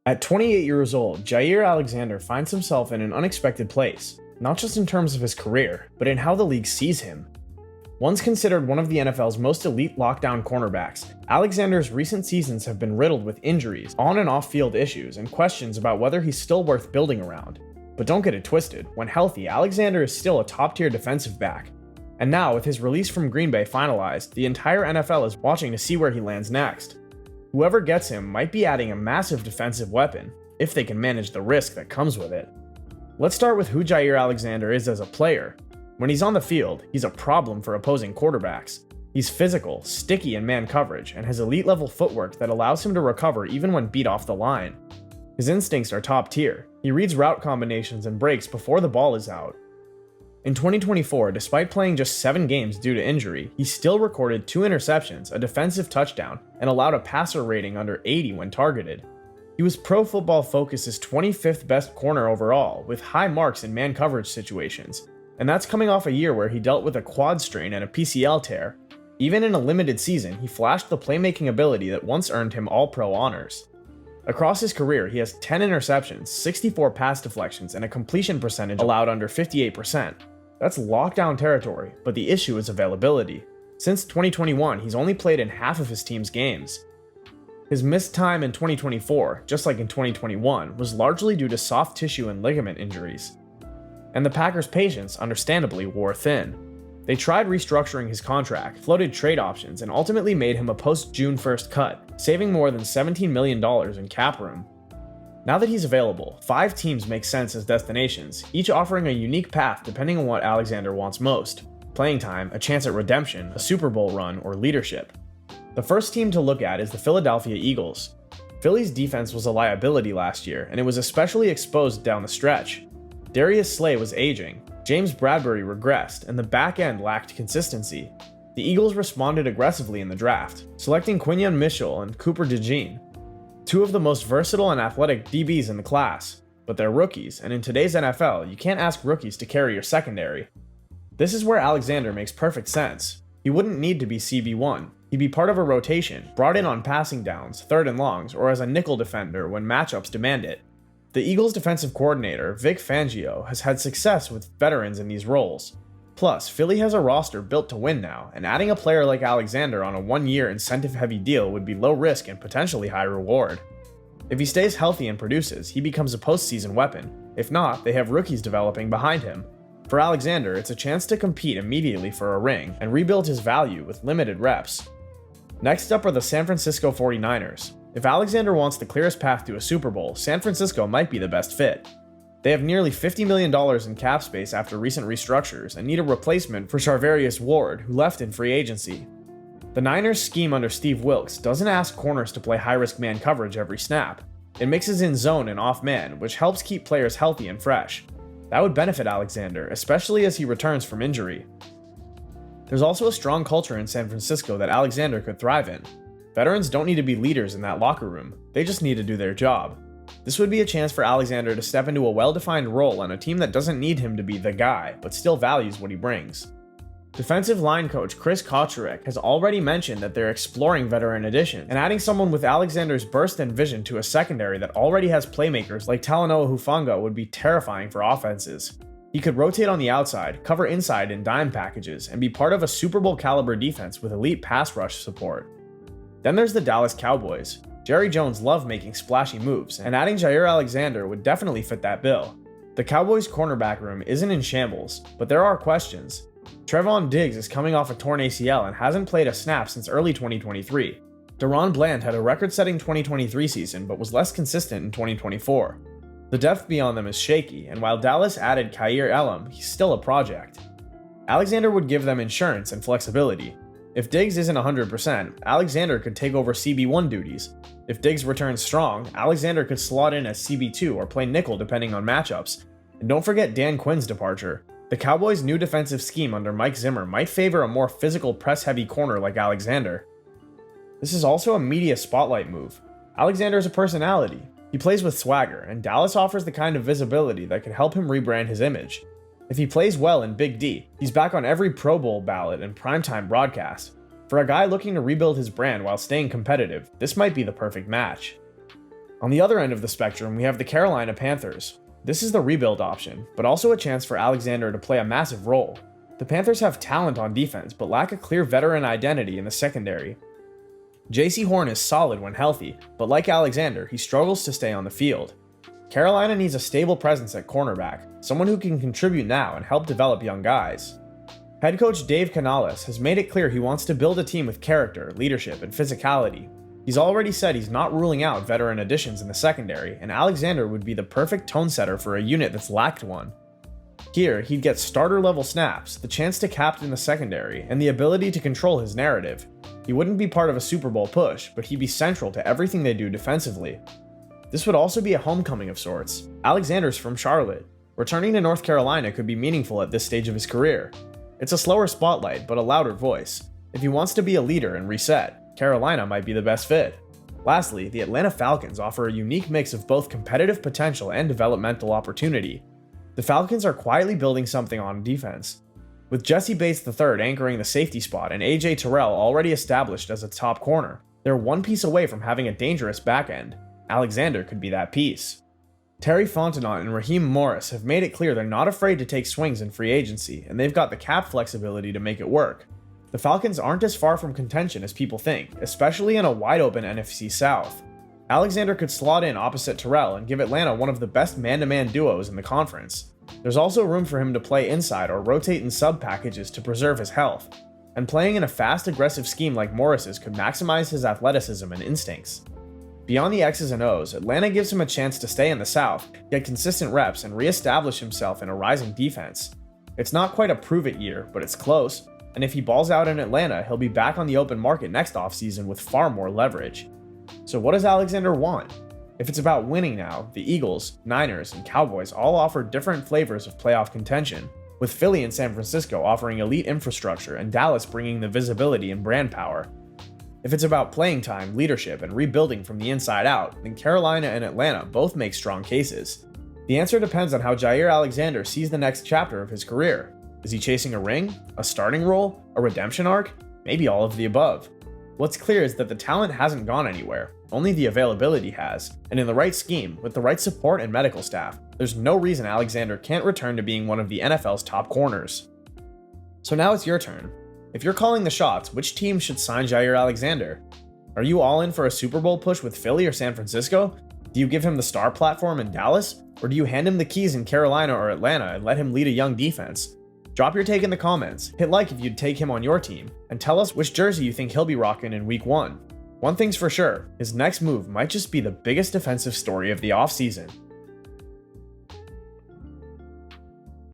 At 28 years old, Jaire Alexander finds himself in an unexpected place, not just in terms of his career, but in how the league sees him. Once considered one of the NFL's most elite lockdown cornerbacks, Alexander's recent seasons have been riddled with injuries, on and off field issues, and questions about whether he's still worth building around. But don't get it twisted, when healthy, Alexander is still a top-tier defensive back. And now, with his release from Green Bay finalized, the entire NFL is watching to see where he lands next. Whoever gets him might be adding a massive defensive weapon, if they can manage the risk that comes with it. Let's start with who Jaire Alexander is as a player. When he's on the field, he's a problem for opposing quarterbacks. He's physical, sticky in man coverage, and has elite-level footwork that allows him to recover even when beat off the line. His instincts are top tier. He reads route combinations and breaks before the ball is out. In 2024, despite playing just 7 games due to injury, he still recorded 2 interceptions, a defensive touchdown, and allowed a passer rating under 80 when targeted. He was Pro Football Focus's 25th best corner overall, with high marks in man coverage situations, and that's coming off a year where he dealt with a quad strain and a PCL tear. Even in a limited season, he flashed the playmaking ability that once earned him All-Pro honors. Across his career, he has 10 interceptions, 64 pass deflections, and a completion percentage allowed under 58%. That's lockdown territory, but the issue is availability. Since 2021, he's only played in half of his team's games. His missed time in 2024, just like in 2021, was largely due to soft tissue and ligament injuries. And the Packers' patience, understandably, wore thin. They tried restructuring his contract, floated trade options, and ultimately made him a post-June 1st cut, saving more than $17 million in cap room. Now that he's available, 5 teams make sense as destinations, each offering a unique path depending on what Alexander wants most: playing time, a chance at redemption, a Super Bowl run, or leadership. The first team to look at is the Philadelphia Eagles. Philly's defense was a liability last year, and it was especially exposed down the stretch. Darius Slay was aging, James Bradbury regressed, and the back end lacked consistency. The Eagles responded aggressively in the draft, selecting Quinyon Mitchell and Cooper DeJean, 2 of the most versatile and athletic DBs in the class, but they're rookies, and in today's NFL, you can't ask rookies to carry your secondary. This is where Alexander makes perfect sense. He wouldn't need to be CB1. He'd be part of a rotation, brought in on passing downs, 3rd and longs, or as a nickel defender when matchups demand it. The Eagles' defensive coordinator, Vic Fangio, has had success with veterans in these roles. Plus, Philly has a roster built to win now, and adding a player like Alexander on a 1-year incentive-heavy deal would be low risk and potentially high reward. If he stays healthy and produces, he becomes a postseason weapon. If not, they have rookies developing behind him. For Alexander, it's a chance to compete immediately for a ring and rebuild his value with limited reps. Next up are the San Francisco 49ers. If Alexander wants the clearest path to a Super Bowl, San Francisco might be the best fit. They have nearly $50 million in cap space after recent restructures and need a replacement for Charvarius Ward, who left in free agency. The Niners' scheme under Steve Wilks doesn't ask corners to play high-risk man coverage every snap. It mixes in zone and off-man, which helps keep players healthy and fresh. That would benefit Alexander, especially as he returns from injury. There's also a strong culture in San Francisco that Alexander could thrive in. Veterans don't need to be leaders in that locker room, they just need to do their job. This would be a chance for Alexander to step into a well-defined role on a team that doesn't need him to be the guy, but still values what he brings. Defensive line coach Chris Kotcherek has already mentioned that they're exploring veteran addition, and adding someone with Alexander's burst and vision to a secondary that already has playmakers like Talanoa Hufanga would be terrifying for offenses. He could rotate on the outside, cover inside in dime packages, and be part of a Super Bowl caliber defense with elite pass rush support. Then there's the Dallas Cowboys. Jerry Jones loved making splashy moves, and adding Jaire Alexander would definitely fit that bill. The Cowboys' cornerback room isn't in shambles, but there are questions. Trevon Diggs is coming off a torn ACL and hasn't played a snap since early 2023. Deron Bland had a record-setting 2023 season, but was less consistent in 2024. The depth beyond them is shaky, and while Dallas added Kaiir Elam, he's still a project. Alexander would give them insurance and flexibility. If Diggs isn't 100%, Alexander could take over CB1 duties. If Diggs returns strong, Alexander could slot in as CB2 or play nickel depending on matchups. And don't forget Dan Quinn's departure. The Cowboys' new defensive scheme under Mike Zimmer might favor a more physical press-heavy corner like Alexander. This is also a media spotlight move. Alexander is a personality. He plays with swagger, and Dallas offers the kind of visibility that could help him rebrand his image. If he plays well in Big D, he's back on every Pro Bowl ballot and primetime broadcast. For a guy looking to rebuild his brand while staying competitive, this might be the perfect match. On the other end of the spectrum, we have the Carolina Panthers. This is the rebuild option, but also a chance for Alexander to play a massive role. The Panthers have talent on defense, but lack a clear veteran identity in the secondary. J.C. Horn is solid when healthy, but like Alexander, he struggles to stay on the field. Carolina needs a stable presence at cornerback, someone who can contribute now and help develop young guys. Head coach Dave Canales has made it clear he wants to build a team with character, leadership, and physicality. He's already said he's not ruling out veteran additions in the secondary, and Alexander would be the perfect tone setter for a unit that's lacked one. Here, he'd get starter-level snaps, the chance to captain the secondary, and the ability to control his narrative. He wouldn't be part of a Super Bowl push, but he'd be central to everything they do defensively. This would also be a homecoming of sorts. Alexander's from Charlotte. Returning to North Carolina could be meaningful at this stage of his career. It's a slower spotlight, but a louder voice. If he wants to be a leader and reset, Carolina might be the best fit. Lastly, the Atlanta Falcons offer a unique mix of both competitive potential and developmental opportunity. The Falcons are quietly building something on defense. With Jesse Bates III anchoring the safety spot and AJ Terrell already established as a top corner, they're one piece away from having a dangerous back end. Alexander could be that piece. Terry Fontenot and Raheem Morris have made it clear they're not afraid to take swings in free agency, and they've got the cap flexibility to make it work. The Falcons aren't as far from contention as people think, especially in a wide-open NFC South. Alexander could slot in opposite Terrell and give Atlanta one of the best man-to-man duos in the conference. There's also room for him to play inside or rotate in sub-packages to preserve his health, and playing in a fast, aggressive scheme like Morris's could maximize his athleticism and instincts. Beyond the X's and O's, Atlanta gives him a chance to stay in the South, get consistent reps, and re-establish himself in a rising defense. It's not quite a prove-it year, but it's close, and if he balls out in Atlanta, he'll be back on the open market next offseason with far more leverage. So what does Alexander want? If it's about winning now, the Eagles, Niners, and Cowboys all offer different flavors of playoff contention, with Philly and San Francisco offering elite infrastructure and Dallas bringing the visibility and brand power. If it's about playing time, leadership, and rebuilding from the inside out, then Carolina and Atlanta both make strong cases. The answer depends on how Jaire Alexander sees the next chapter of his career. Is he chasing a ring, a starting role, a redemption arc? Maybe all of the above. What's clear is that the talent hasn't gone anywhere, only the availability has, and in the right scheme, with the right support and medical staff, there's no reason Alexander can't return to being one of the NFL's top corners. So now it's your turn. If you're calling the shots, which team should sign Jaire Alexander? Are you all in for a Super Bowl push with Philly or San Francisco? Do you give him the star platform in Dallas? Or do you hand him the keys in Carolina or Atlanta and let him lead a young defense? Drop your take in the comments, hit like if you'd take him on your team, and tell us which jersey you think he'll be rocking in Week 1. One thing's for sure, his next move might just be the biggest defensive story of the offseason.